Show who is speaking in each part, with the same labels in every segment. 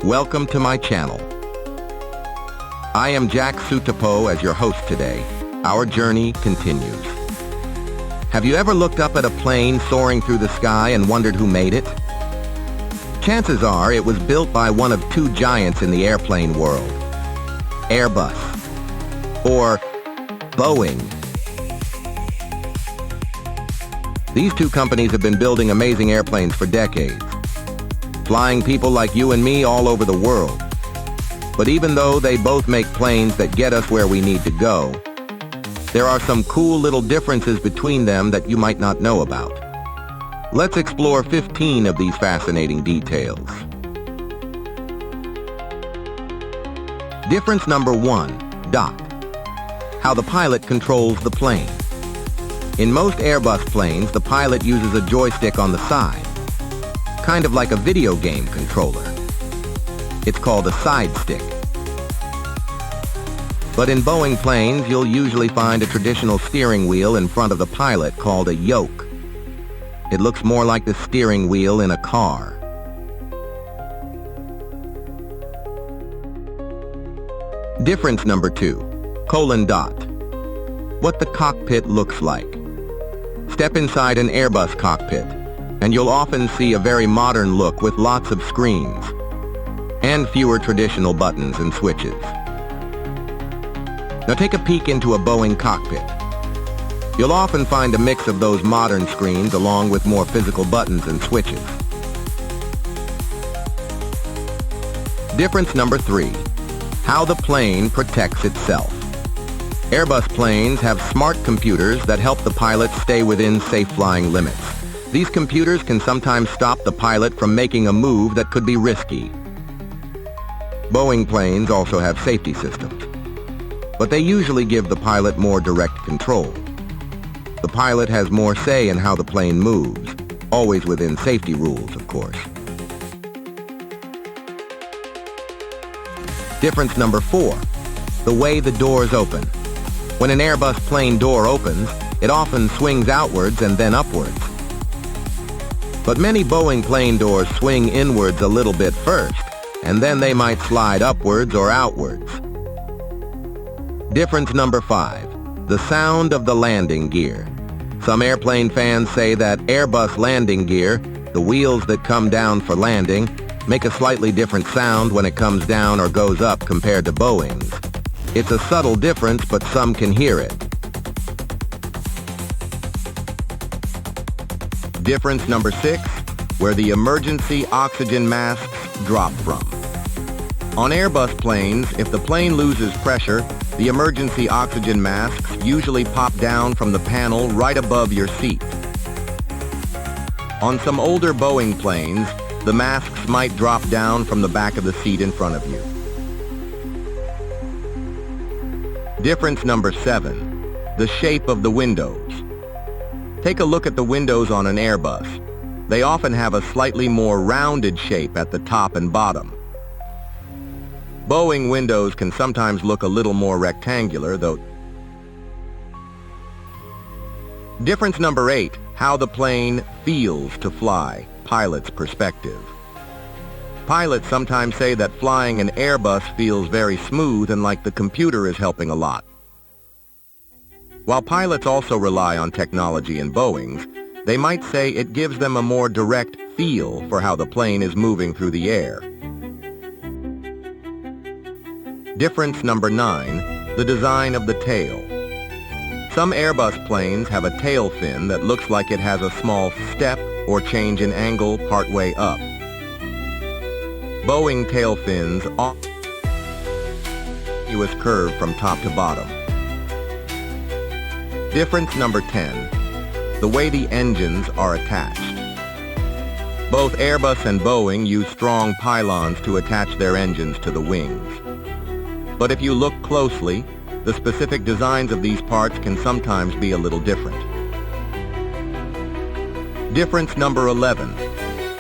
Speaker 1: Welcome to my channel. I am Jack SOETOPO as your host today. Our journey continues. Have you ever looked up at a plane soaring through the sky and wondered who made it? Chances are it was built by one of two giants in the airplane world, Airbus or Boeing. These two companies have been building amazing airplanes for decades, flying people like you and me all over the world. But even though they both make planes that get us where we need to go, there are some cool little differences between them that you might not know about. Let's explore 15 of these fascinating details. Difference number 1, DOT. How the pilot controls the plane. In most Airbus planes, the pilot uses a joystick on the side, kind of like a video game controller. It's called a side stick. But in Boeing planes, you'll usually find a traditional steering wheel in front of the pilot called a yoke. It looks more like the steering wheel in a car. Difference number 2, :DOT. What the cockpit looks like. Step inside an Airbus cockpit, and you'll often see a very modern look with lots of screens and fewer traditional buttons and switches. Now take a peek into a Boeing cockpit. You'll often find a mix of those modern screens along with more physical buttons and switches. Difference number 3, how the plane protects itself. Airbus planes have smart computers that help the pilot stay within safe flying limits. These computers can sometimes stop the pilot from making a move that could be risky. Boeing planes also have safety systems, but they usually give the pilot more direct control. The pilot has more say in how the plane moves, always within safety rules, of course. Difference number 4, the way the doors open. When an Airbus plane door opens, it often swings outwards and then upwards. But many Boeing plane doors swing inwards a little bit first, and then they might slide upwards or outwards. Difference number 5, the sound of the landing gear. Some airplane fans say that Airbus landing gear, the wheels that come down for landing, make a slightly different sound when it comes down or goes up compared to Boeing's. It's a subtle difference, but some can hear it. Difference number 6, where the emergency oxygen masks drop from. On Airbus planes, if the plane loses pressure, the emergency oxygen masks usually pop down from the panel right above your seat. On some older Boeing planes, the masks might drop down from the back of the seat in front of you. Difference number 7, the shape of the windows. Take a look at the windows on an Airbus. They often have a slightly more rounded shape at the top and bottom. Boeing windows can sometimes look a little more rectangular, though. Difference number 8, how the plane feels to fly, pilot's perspective. Pilots sometimes say that flying an Airbus feels very smooth and like the computer is helping a lot. While pilots also rely on technology in Boeings, they might say it gives them a more direct feel for how the plane is moving through the air. Difference number 9, the design of the tail. Some Airbus planes have a tail fin that looks like it has a small step or change in angle partway up. Boeing tail fins often have a curve from top to bottom. Difference number 10, the way the engines are attached. Both Airbus and Boeing use strong pylons to attach their engines to the wings. But if you look closely, the specific designs of these parts can sometimes be a little different. Difference number 11,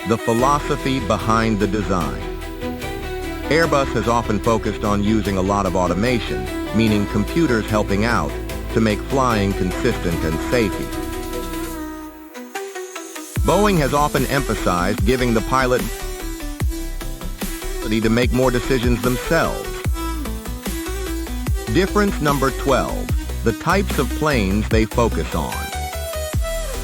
Speaker 1: the philosophy behind the design. Airbus has often focused on using a lot of automation, meaning computers helping out, to make flying consistent and safe. Boeing has often emphasized giving the pilot ability to make more decisions themselves. Difference number 12, the types of planes they focus on.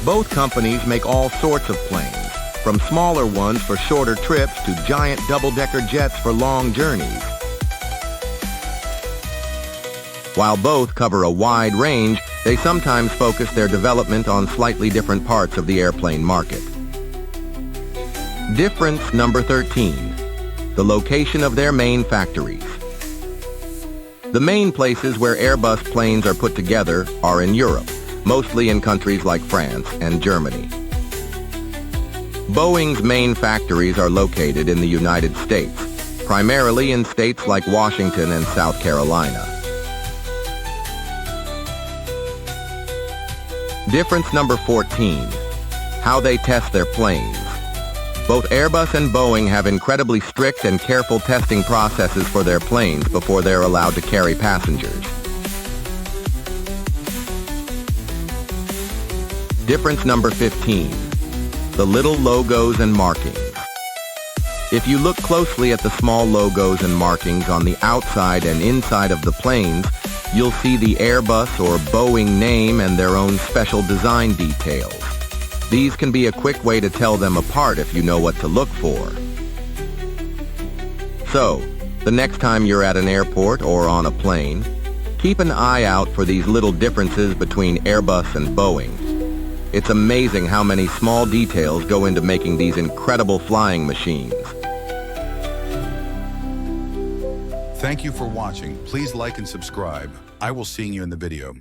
Speaker 1: Both companies make all sorts of planes, from smaller ones for shorter trips to giant double-decker jets for long journeys. While both cover a wide range, they sometimes focus their development on slightly different parts of the airplane market. Difference number 13, the location of their main factories. The main places where Airbus planes are put together are in Europe, mostly in countries like France and Germany. Boeing's main factories are located in the United States, primarily in states like Washington and South Carolina. Difference number 14, how they test their planes. Both Airbus and Boeing have incredibly strict and careful testing processes for their planes before they're allowed to carry passengers. Difference number 15, the little logos and markings. If you look closely at the small logos and markings on the outside and inside of the planes, you'll see the Airbus or Boeing name and their own special design details. These can be a quick way to tell them apart if you know what to look for. So, the next time you're at an airport or on a plane, keep an eye out for these little differences between Airbus and Boeing. It's amazing how many small details go into making these incredible flying machines.
Speaker 2: Thank you for watching. Please like and subscribe. I will see you in the video.